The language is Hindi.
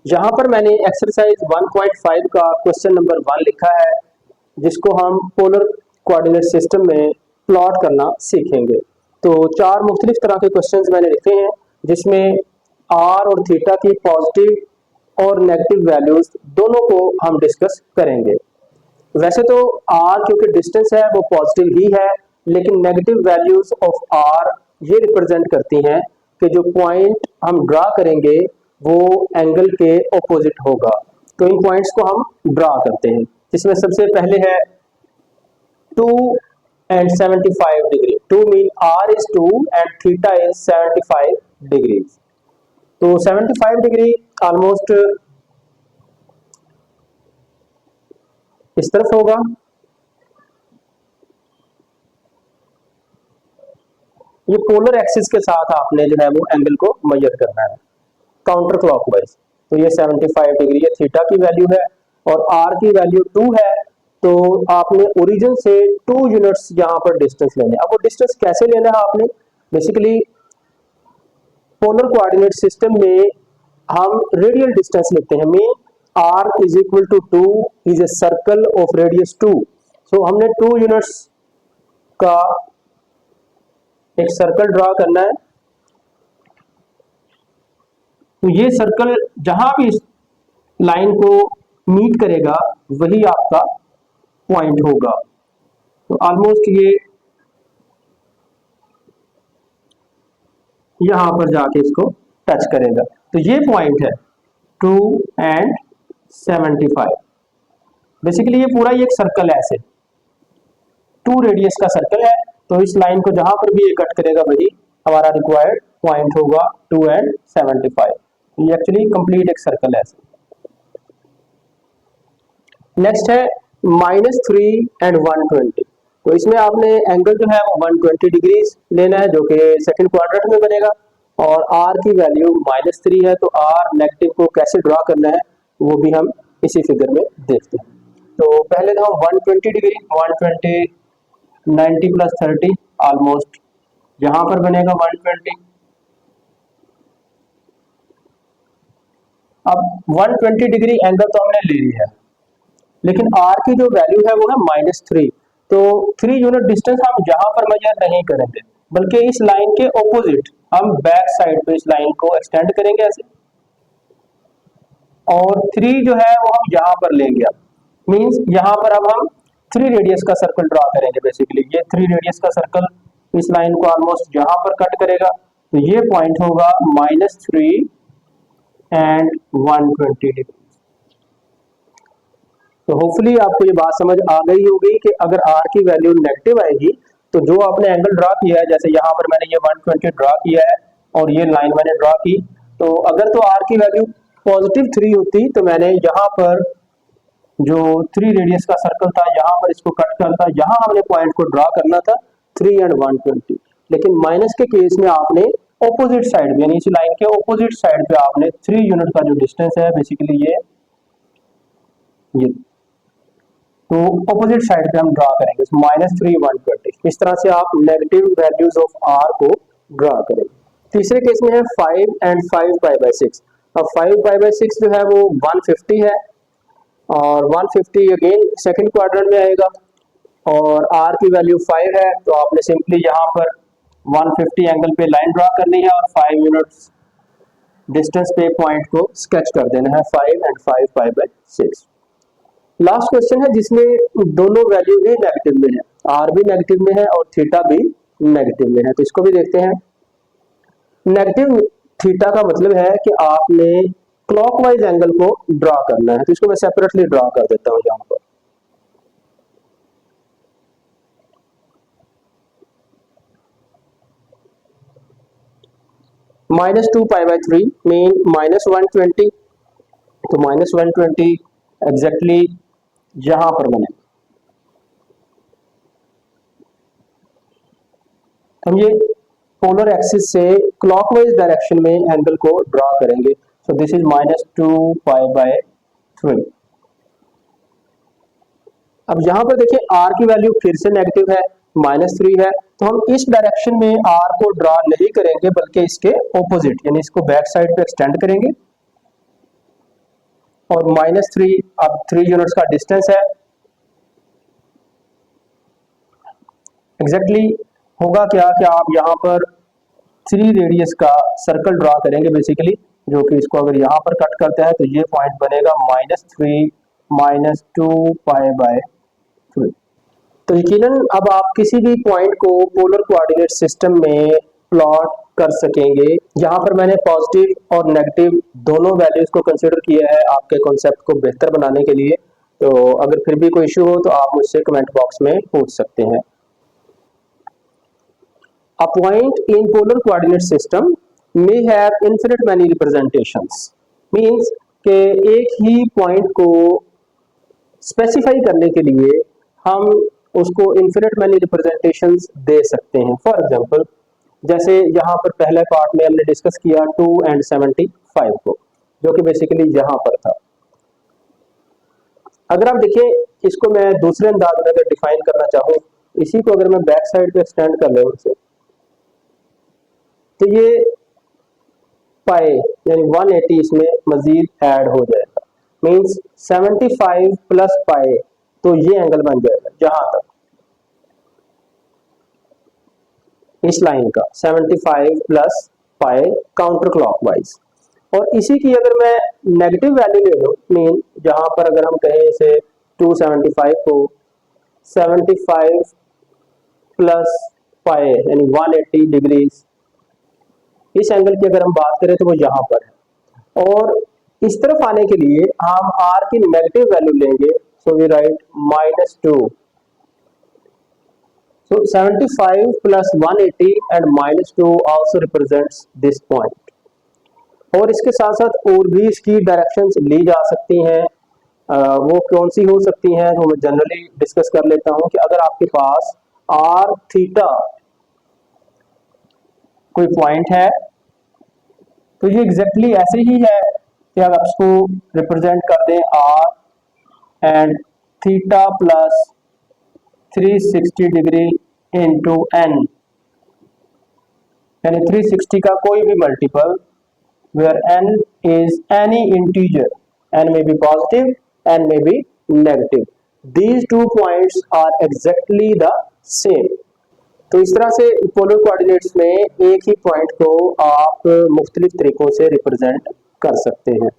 यहाँ पर मैंने एक्सरसाइज 1.5 का क्वेश्चन नंबर 1 लिखा है, जिसको हम पोलर कोऑर्डिनेट सिस्टम में प्लॉट करना सीखेंगे। तो 4 मुख्तलिफ तरह के क्वेश्चंस मैंने लिखे हैं, जिसमें आर और थीटा की पॉजिटिव और नेगेटिव वैल्यूज दोनों को हम डिस्कस करेंगे। वैसे तो आर क्योंकि डिस्टेंस है वो पॉजिटिव ही है, लेकिन नेगेटिव वैल्यूज ऑफ आर ये रिप्रेजेंट करती हैं कि जो पॉइंट हम ड्रा करेंगे वो एंगल के ऑपोजिट होगा। तो इन पॉइंट्स को हम ड्रा करते हैं, जिसमें सबसे पहले है 2 and 75 degree. 2 mean r is 2 and theta is 75 degree. तो 75 डिग्री ऑलमोस्ट इस तरफ होगा, ये पोलर एक्सिस के साथ आपने जो है वो एंगल को मेजर करना है काउंटर क्लॉकवाइज। तो ये 75 डिग्री ये थीटा की वैल्यू है और आर की वैल्यू 2 है। तो आपने ओरिजिन से 2 यूनिट्स यहाँ पर डिस्टेंस लेने। अब वो डिस्टेंस कैसे लेना है आपने, बेसिकली पोलर कोऑर्डिनेट सिस्टम में हम रेडियल डिस्टेंस लेते हैं। Mean r is equal to 2 is a circle of radius 2। So हमने 2 यूनिट्स का एक सर्कल ड्रा करना है। तो ये सर्कल जहां भी इस लाइन को मीट करेगा वही आपका पॉइंट होगा। तो ऑलमोस्ट ये यहां पर जाके इसको टच करेगा। तो ये पॉइंट है 2 and 75। बेसिकली ये पूरा ये एक सर्कल है, ऐसे 2 रेडियस का सर्कल है। तो इस लाइन को जहां पर भी ये कट करेगा वही हमारा रिक्वायर्ड पॉइंट होगा 2 and 75। ये एक्चुअली कंप्लीट एक सर्कल है। नेक्स्ट है -3 and 120। तो इसमें आपने एंगल जो है वो 120 डिग्री लेना है, जो कि सेकंड क्वाड्रेंट में बनेगा और आर की वैल्यू -3 है। तो आर नेगेटिव को कैसे ड्रा करना है वो भी हम इसी फिगर में देखते हैं। तो पहले तो हम 120 डिग्री 120 90 + 30 ऑलमोस्ट यहां पर बनेगा 120। अब 120 डिग्री एंगल तो हमने ले लिया है, लेकिन आर की जो वैल्यू है वो है -3। तो 3 यूनिट डिस्टेंस हम जहां पर मेजर नहीं करेंगे, बल्कि इस लाइन के ऑपोजिट हम बैक साइड पे इस लाइन को एक्सटेंड करेंगे ऐसे, और 3 जो है वो हम यहां पर लेंगे। अब मींस यहां पर अब हम 3 रेडियस का सर्कल ड्रा करेंगे। बेसिकली ये 3 रेडियस का सर्कल इस लाइन को ऑलमोस्ट यहां पर कट करेगा। तो ये पॉइंट होगा -3 and 120 डिग्री। तो होपफुली आपको ये बात समझ आ गई होगी कि अगर आर की वैल्यू नेगेटिव आएगी तो जो आपने एंगल ड्रा किया है, जैसे यहाँ पर मैंने ये 120 ड्रा किया है और ये लाइन मैंने ड्रा की, तो अगर तो आर की वैल्यू +3 होती तो मैंने यहाँ पर जो 3 रेडियस का सर्कल था यहाँ पर इसको कट करता, यहाँ हमने पॉइंट को ड्रा करना था 3 and 120। लेकिन माइनस के केस में आपने ऑपोजिट साइड में, यानी इस लाइन के ऑपोजिट साइड पे आपने 3 यूनिट का जो डिस्टेंस है बेसिकली ये तो ऑपोजिट साइड पे हम ड्रा करेंगे -3 120। इस तरह से आप नेगेटिव वैल्यूज ऑफ आर को ड्रा करेंगे। तीसरे केस में है 5 and 5π/6। अब 5π/6 जो है वो 150 है और 150 अगेन सेकंड क्वाड्रेंट में आएगा और आर की वैल्यू 5 है। तो आपने सिंपली यहाँ पर 150 एंगल पे लाइन ड्रा करनी है और 5 यूनिट्स डिस्टेंस पे पॉइंट को स्केच कर देना है 5 and 5π/6। लास्ट क्वेश्चन है जिसमें दोनों वैल्यू भी नेगेटिव में है, आर भी नेगेटिव में है और थीटा भी नेगेटिव में है। तो इसको भी देखते हैं। नेगेटिव थीटा का मतलब है कि आपने क्लॉकवाइज एंगल को ड्रा करना है। तो इसको मैं सेपरेटली ड्रा कर देता हूं यहां पर। -2π/3 मीन -120। तो -120 एग्जैक्टली यहां पर बने। हम ये पोलर एक्सिस से क्लॉकवाइज डायरेक्शन में एंगल को ड्रा करेंगे। So this is -2π/3। अब यहां पर देखिए आर की वैल्यू फिर से नेगेटिव है, -3 है। तो हम इस डायरेक्शन में आर को ड्रा नहीं करेंगे, बल्कि इसके ऑपोजिट यानी इसको बैक साइड पे एक्सटेंड करेंगे और -3 अब 3 यूनिट्स का डिस्टेंस है। एग्जैक्टली होगा क्या कि आप यहाँ पर 3 रेडियस का सर्कल ड्रा करेंगे बेसिकली, जो कि इसको अगर यहाँ पर कट करते हैं तो ये पॉइंट बनेगा -3 -2 π/3। तो यकीनन अब आप किसी भी पॉइंट को पोलर कोऑर्डिनेट सिस्टम में प्लॉट कर सकेंगे। यहाँ पर मैंने पॉजिटिव और नेगेटिव दोनों वैल्यूज को कंसिडर किया है आपके कॉन्सेप्ट को बेहतर बनाने के लिए। तो अगर फिर भी कोई इशू हो तो आप मुझसे कमेंट बॉक्स में पूछ सकते हैं। A point in polar coordinate system may have infinite many representations. Means कि एक ही पॉइंट को स्पेसिफाई करने के लिए हम उसको इन्फिनिट मैनी रिप्रेजेंटेशंस दे सकते हैं। फॉर एग्जांपल जैसे यहाँ पर पहले पार्ट में हमने डिस्कस किया 2 and 75 को, जो कि बेसिकली यहाँ पर था। अगर आप देखें इसको मैं दूसरे अंदाज में अगर डिफाइन करना चाहूँ, इसी को अगर मैं बैक साइड पे एक्सटेंड कर ले उनसे, तो ये पाए यानी 180 इसमें मजीद ऐड हो जाएगा। मींस 75 प्लस पाए, तो ये एंगल बन जाएगा जहां तक इस लाइन का 75 प्लस पाए काउंटर क्लॉकवाइज। और इसी की अगर मैं नेगेटिव वैल्यू ले लूं, मीन जहां पर अगर हम कहें इसे 275 को 75 प्लस पाए यानी 180 डिग्रीज, इस एंगल की अगर हम बात करें तो वो यहां पर है। और इस तरफ आने के लिए हम r की नेगेटिव वैल्यू लेंगे, so we write -2। So 75 plus 180 and -2 also represents this point. और इसके साथ साथ और भी इसकी डायरेक्शंस ली जा सकती हैं। वो कौन सी हो सकती हैं वो मैं जनरली डिस्कस कर लेता हूं कि अगर आपके पास r थीटा कोई पॉइंट है तो ये एग्जैक्टली ऐसे ही है कि आप इसको रिप्रेजेंट कर दें r and theta plus 360 degree into n, यानी 360 का कोई भी multiple where n is any integer, n may be positive, n may be negative. These two points are exactly the same. तो इस तरह से पोलर कोऑर्डिनेट्स में एक ही पॉइंट को आप मुख्तलिफ तरीकों से रिप्रेजेंट कर सकते हैं।